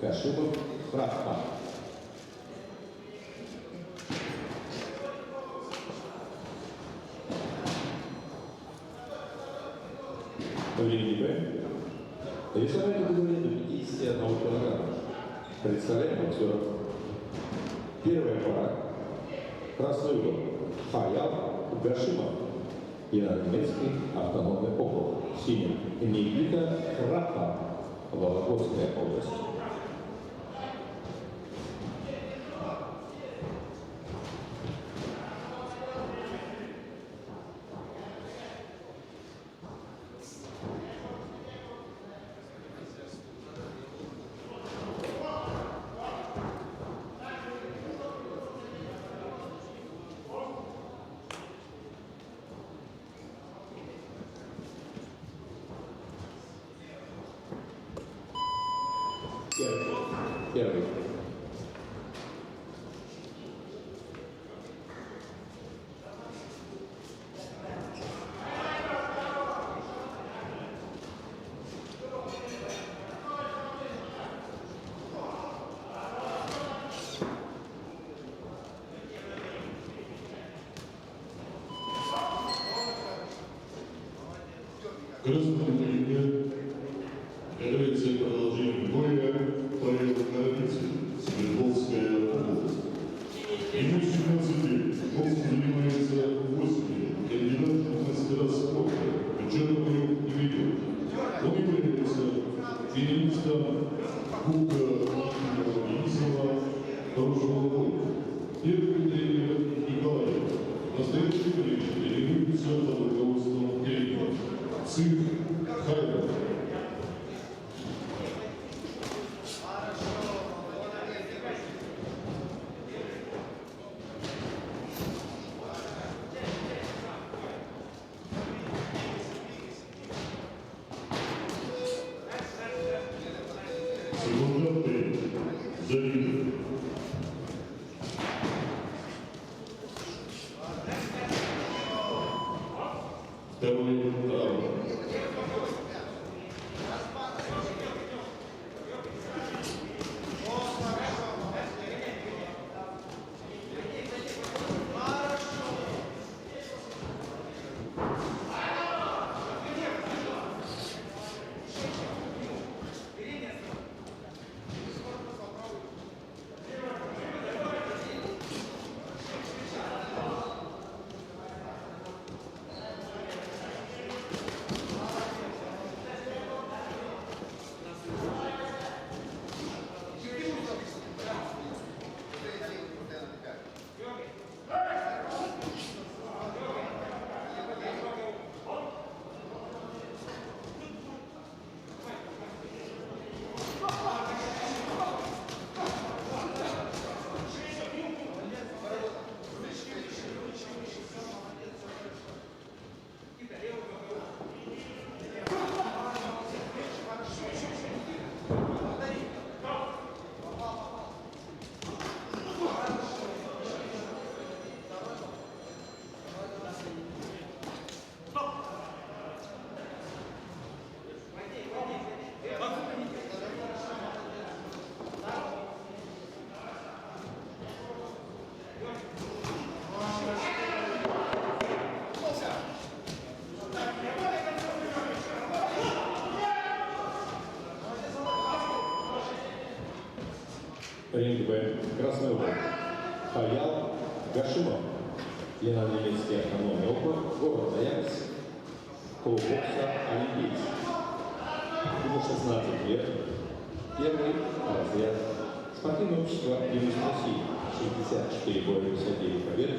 Гашимов, Рахман. Времени Б. Весовая категория до 51 килограмма. Представляем актеров. Первая пара. Красный угол. Хаял Гашимов. Немецкий автономный округ. Синий. Никита Рахман. Вологодская область. Первый. Красная линия является продолжением боя Павел Коровицын, Свердловская область. Ему 17 лет, он занимается 8 лет, кандидат в мастера спорта, бюджета у него не ведет. Он является финалистом Кубка Денисова хорошего боя. Первый тренер Николаев. В настоящее время тренируется под руководством тренера Цих Хайдер. Секундантный Давид. Второй раунд. Ринг Б. Красный угол. Хаял Гашимов. Немецкий автономный округ. Город Ноябрьск. Клуб бокса «Олимпийц». Ему 16 лет. Первый разряд. Спортивное общество «Юность России». 64 боя, 59 побед.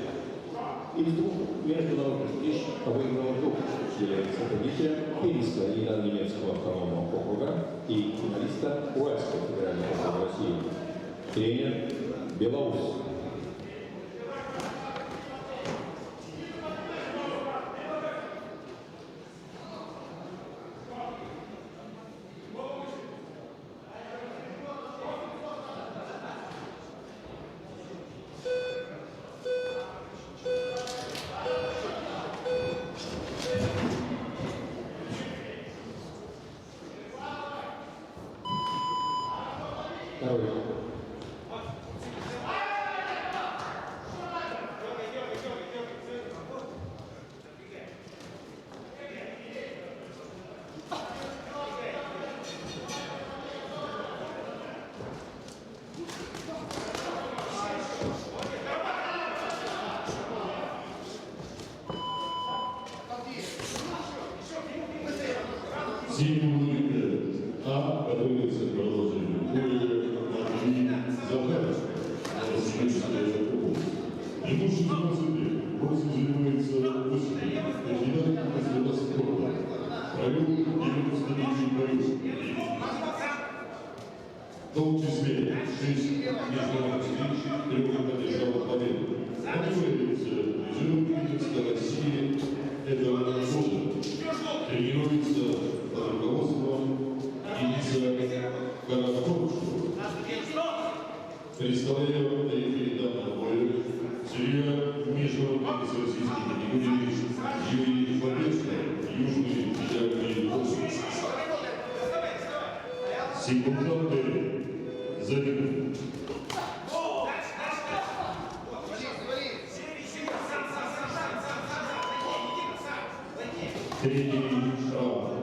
Из двух международных престиж выиграл двух. Является победителем финалиста немецкого автономного округа и финалиста Уральского федерального округа России. Тренер Беларусь. Второй. Синему А готовится к продолжению боя Матвей Захаров, Новосибирская область. Ему 16 лет, боксом занимается 8 лет, кандидат в мастера спорта. Провел 99 боев, в том числе 6 международных встреч, 3 одержал победу. Он является призером Кубка России этого года. Тренируется под руководством Дениса Каракорчева. Представляю на данного боя судья международной российской категории Юрий Победко, Южный федеральный округ. Секунданты забиты. Третий раунд.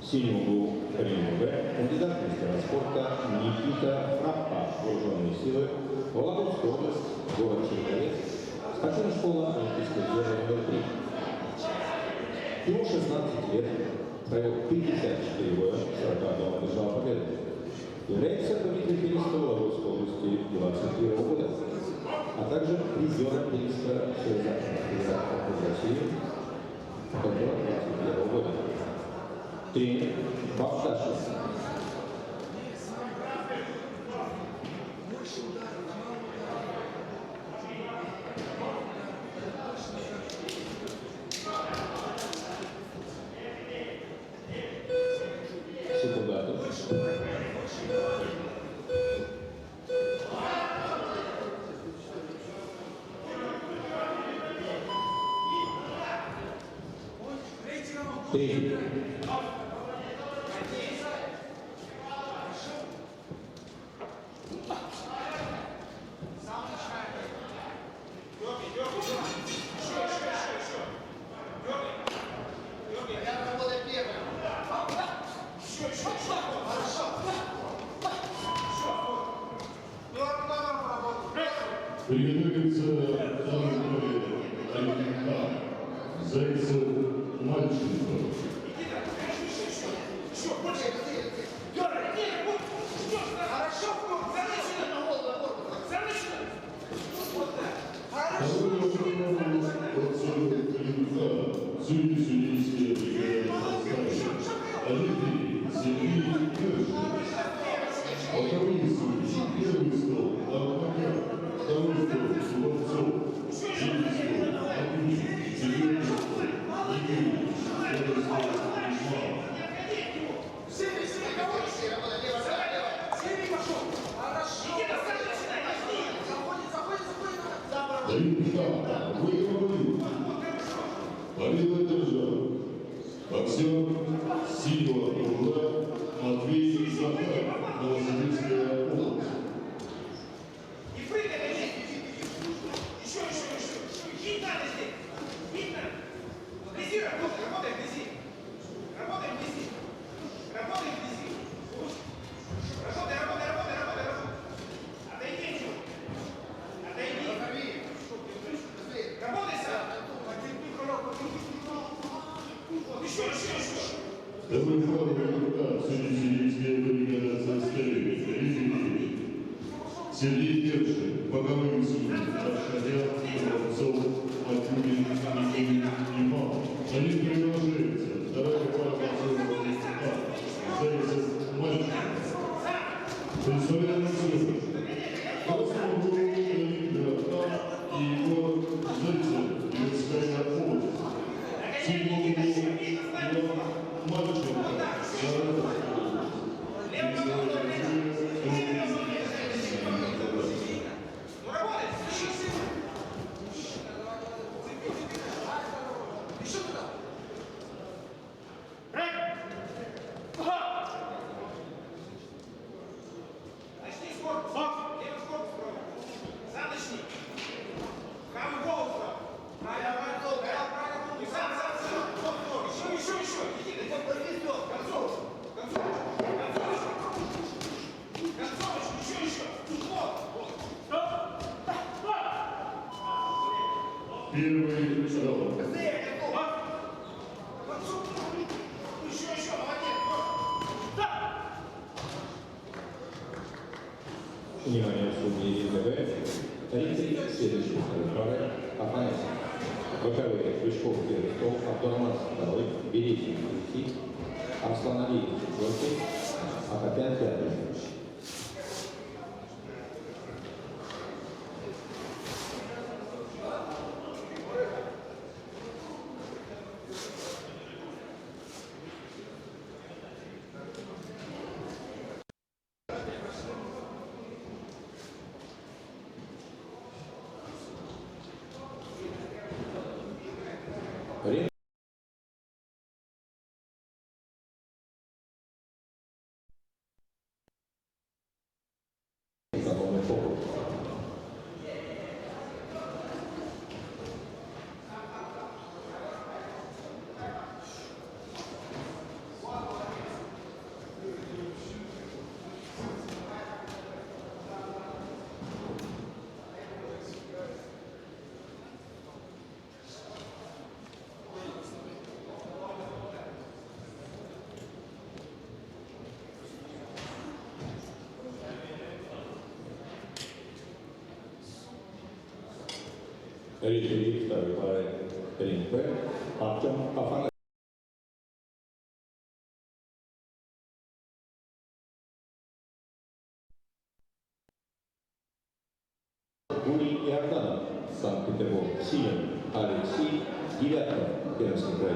В синем углу Карин Б, кандидат в мастера спорта Никита Фраппа, вооруженные силы, Вологодская область, город Черновец, спортивная школа Олимпийского резерва номер 3. Ему 16 лет, провел 54 боя, 41 одержал победу. Является победителем тенниса Вологодской области 21 года, а также призером тенниса Федерации России 21 года. Тренер Бахташев. Секундатор. Третий. Приготовится данный Александр Зайцев Мальченко. Судьи судейские бригады составили Дмитрий Сергей Киршин. Боковые судьи. Первый стол Арманян, второй стол Зубовцов, третий стол Акунин, четвертый стол Полила Держава, боксер синего кружка Матвей Захаров, Новосибирская область. Не прыгай, еще. Видно здесь. Видно. В грязи работай в грязи. Работай в грязи. Работай. Отойди. Работай сам. Вот, еще. Второй фронт РК, Среднесибирская бригада Старый, Сергей Першин, боковые судьи, Аршадян, Воронцов, Акунин, Никулин, Имам. Они продолжаются. Вторая пара боксеров Зайцев, Мальчик. Представляем судьи. Красного Леонида и Егор Зайцев, Юрская область. Седьмого Мальчик, Начни с корпуса. Левый корпус пробуй. Сам начни. Правый голову справа. Правый голову. И сам. Вот, еще. Иди, концовочку. Еще. Вот. первый раунд. Еще, молодец. Внимание, судьи ИТВ. Рефери следующей пары Афанасьев. Боковые Крючков первый стол, Абдурахман второй, Березин третий, Арслан Алиев четвертый, Акопян пятый. Экономный фокус. Рефери второй пары РНП Артем Афанасьев. Гурий Иорданов, Санкт-Петербург, Силин, Алексей, 9-й Пермский край.